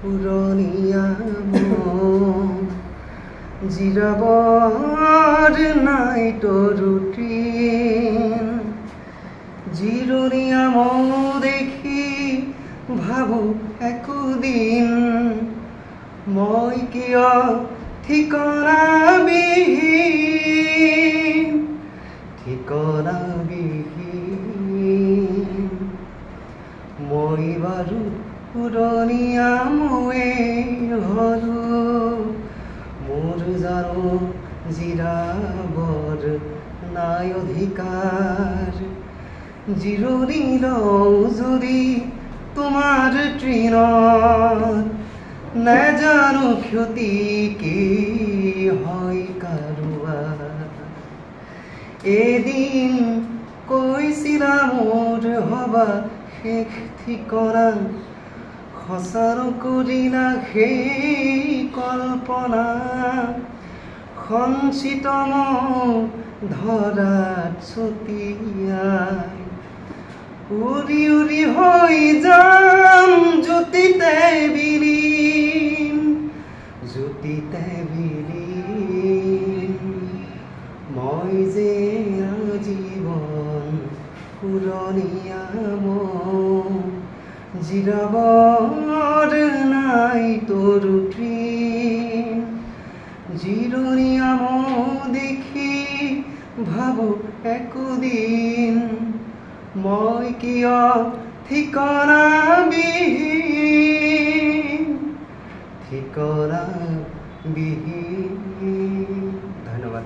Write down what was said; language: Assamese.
পুৰনিয়া জিৰাবাৰ নাই তৰুটিন জিৰনিয়া দেখি ভাবো একদিন মই কিয় ঠিকনা বিহীন মই বাৰু পুরনিয়া হলো মোর জানো জিরাবর নাই অধিকার জিরনি লও যদি তোমার তৃণত না জানো ক্ষতি কি হয় কারুয়ার এদিন কৈছিলা মোর হবা শেষ ঠিকনা সঁচাৰো কৰিলা সেই কল্পনা সঞ্চিত ধৰাত ছটিয়াই উৰি উৰি হৈ যাম জ্যোতিতে বিলীন মই যে আজীৱন পুৰনিয়া জিৰাবৰ নাই তৰুটিন জিৰনিয়া দেখি ভাবো একদিন মই কিয় ঠিকনা বিহীন ধন্যবাদ।